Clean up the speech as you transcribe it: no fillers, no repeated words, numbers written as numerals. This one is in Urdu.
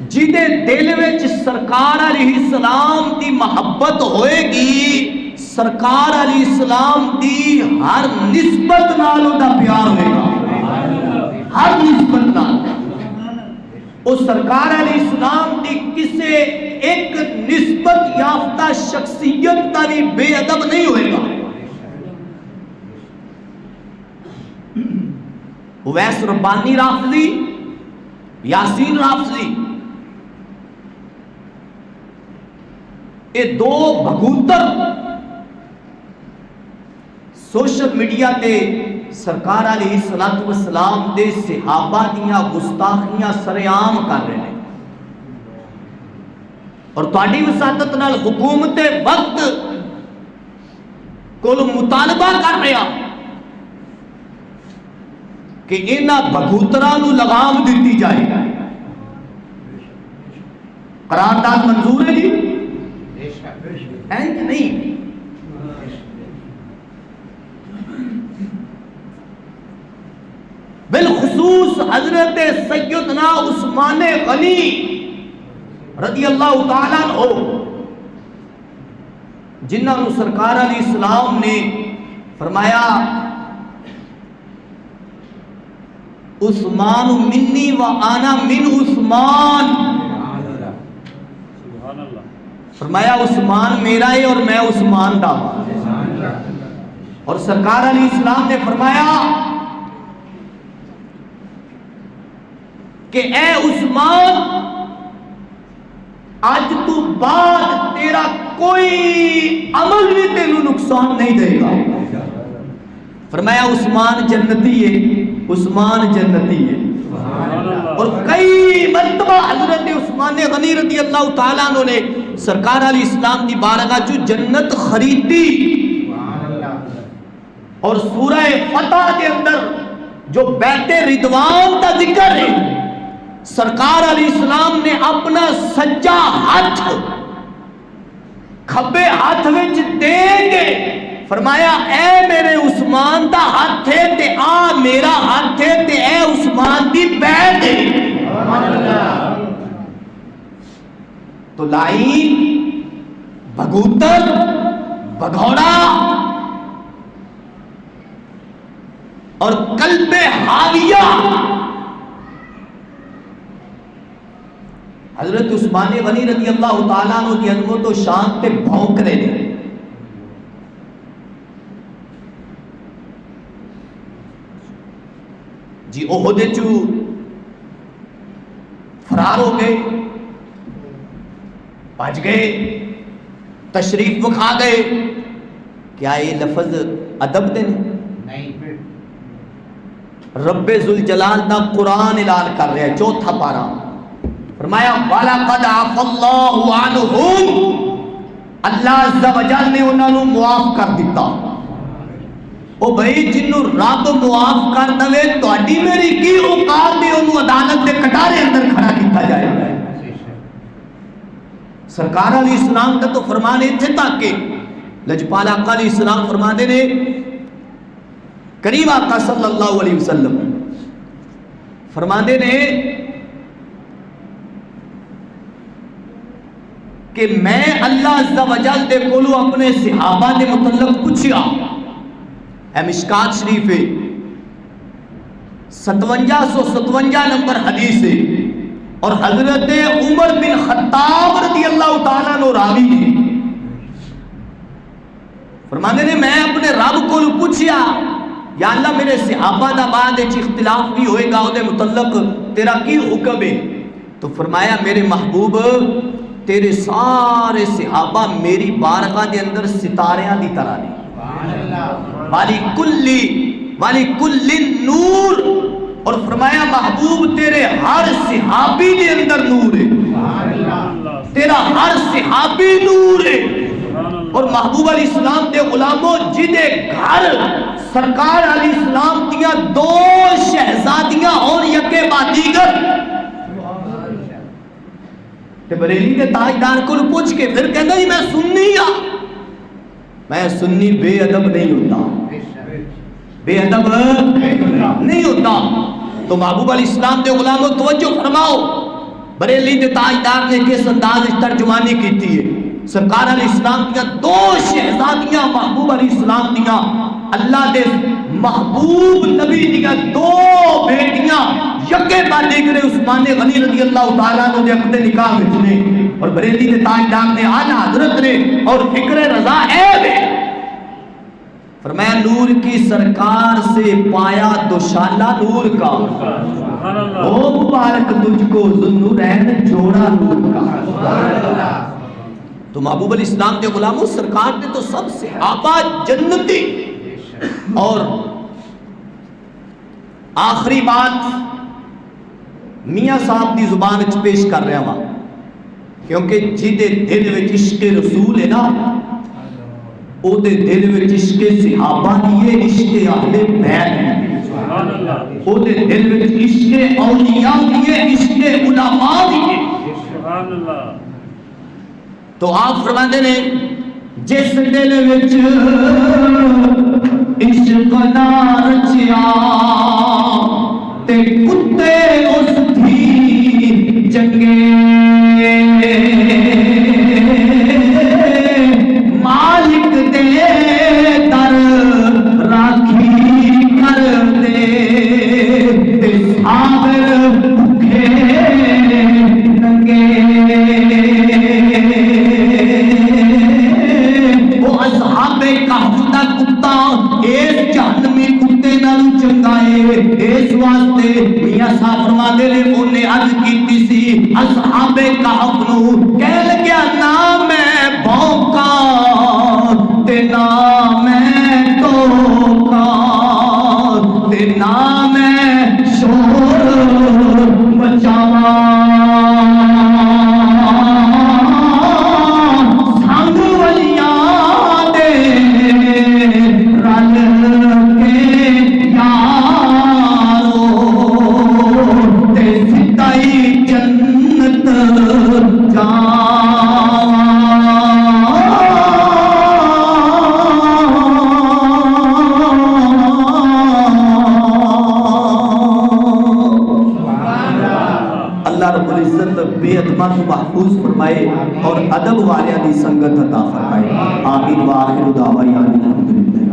جدے دل وچ سرکار علیہ السلام دی محبت ہوئے گی، سرکار علیہ السلام دی ہر نسبت نال دا پیار ہوئے گا، ہر نسبت نال۔ اس سرکار علیہ السلام دی کسے ایک نسبت یافتہ شخصیت کا بھی بے ادب نہیں ہوئے گا۔ اویس ربانی رافضی، یاسین رافضی، یہ دو بھگوتر سوشل میڈیا تے سرکار علیہ السلام دے صحابہ دیاں گستاخیاں سرعام کر رہے ہیں، اور تہاڈی وساطت نال حکومت وقت کو مطالبہ کر رہا کہ انہاں بھگوتراں نو لگام دیتی جائے۔ قرارداد منظور ہے جی؟ اینج نہیں۔ بالخصوص حضرت سیدنا عثمان غنی رضی اللہ تعالیٰ عنہ، جنہاں نو سرکار علیہ السلام نے فرمایا عثمان منی و آنا من عثمان، فرمایا عثمان میرا ہے اور میں عثمان دا۔ اور سرکار علیہ السلام نے فرمایا کہ اے عثمان، آج تو بعد تیرا کوئی عمل بھی تینوں نقصان نہیں دے گا۔ فرمایا عثمان جنتی ہے، عثمان جنتی ہے۔ اور کئی مرتبہ حضرت عثمان غنی رضی اللہ تعالیٰ عنہ نے سرکار علیہ السلام دی بارگاہ جو جنت خریدی، اور سورہ فتح کے اندر جو بیت رضوان کا ذکر ہے، سرکار علیہ السلام نے اپنا سجا ہاتھ کھبے ہاتھ وچ دے کے فرمایا اے میرے عثمان دا ہاتھ ہے تے آ میرا ہاتھ ہے تے اے عثمان دی بیعت ہے۔ تو لائن، بھگوتر، بھگوڑا اور قلب حاویہ حضرت عثمان غنی رضی اللہ تعالیٰ عنہ دی عظمت و شان تے بھونک رہے ہیں۔ جی احد چو فرار ہو گئے، بچ گئے، تشریف بکھا گئے۔ کیا یہ لفظ ادب دے نہیں؟ رب ذوالجلال دا قرآن اعلان کر رہا ہے، چوتھا پارہ، فرمایا وَلَقَدْ عَفَا اللَّهُ عَنْهُمْ، اللہ عز و جل نے انہوں نے معاف کر دیتا۔ او بھائی جنہوں رب معاف کر دوے تو اڈی میری کی اوقات دے انہوں عدالت دے کٹارے اندر کھڑا کیتا جائے۔ سرکار علیہ السلام کا تو فرمانے تھے تاکہ لجپال آقا علیہ السلام فرمانے نے، کریم آقا صلی اللہ علیہ وسلم فرمانے نے کہ میں اللہ عز و جل دے کولو اپنے صحابہ دے متعلق پوچھیا، اے مشکات شریف ہے 5757 نمبر حدیث ہے، اور حضرت عمر بن خطاب رضی اللہ تعالیٰ عنہ راوی ہے۔ فرمانے نے میں اپنے رب کو پوچھیا یا اللہ میرے صحابہ دا بعد اختلاف بھی ہوئے گا دے متعلق تیرا کی حکم ہے؟ تو فرمایا میرے محبوب تیرے سارے صحابہ میری بارگاہ دے اندر ستاریاں دی طرح نے، والی کل نور، اور فرمایا محبوب تیرے ہر صحابی دے اندر نور ہے، تیرا ہر صحابی نور ہے۔ اور محبوب علیہ السلام دے غلاموں جدے گھر سرکار علیہ السلام دیا 2 شہزادیاں اور یکے بعد دیگر، تے بریلی کے تاجدار کو پوچھ کے پھر کہنا جی میں سنی ہاں، میں سنی بے ادب نہیں ہوتا، بے ادب نہیں ہوتا۔ تو محبوب علیہ السلام دے غلاموں توجہ فرماؤ، بریلی دے تاجدار نے کس انداز اس ترجمانی کی تھی ہے سرکار علیہ السلام دیا دو شہزادیاں محبوب علیہ السلام دیا اللہ دے محبوب نبی دیا دو بیٹیاں یکے باندے کرے عثمان غنی رضی اللہ تعالیٰ نے دے اقدے نکاح بچنے اور بریلی دے تاجدار نے آنا حضرت نے اور فکر رضا عیب ہے فرمایا نور کی سرکار سے پایا دوشالہ نور کا او مبارک تجھ کو ذوالنورین جوڑا نور کا تو محبوب علیہ السلام کے غلاموں سرکار نے تو سب صحابہ جنتی اور آخری بات میاں صاحب دی زبان اچھ پیش کر رہے ہیں کیونکہ جیدے دل وچ عشق رسول ہے نا او دے دل وچ عشق صحابہ دیئے عشق اہل بیت او دے دل وچ عشق اولیاء دیئے عشق علماء دیئے تو آپ فرماتے نے جس دل وچ عشق نہ رچیا تے کتے اس تھی جنگے مالک دے در راکھی کر دے تے صابر بھوکے ننگے وہ اصحاب کہف دا کتا اس جہنمی کتے نال چنگائے اس واسطے میاں صاحب فرماتے نے انہیں عرض کیتی سی اصحاب کہف نو کہہ لگیا نہ میں بھوکا تے نہ میں توکا تے نہ میں شور مچاواں بے ادبہ کو محفوظ فرمائے اور ادب والیاں دی سنگت عطا فرمائے آمین و آخر دعوانا الحمدللہ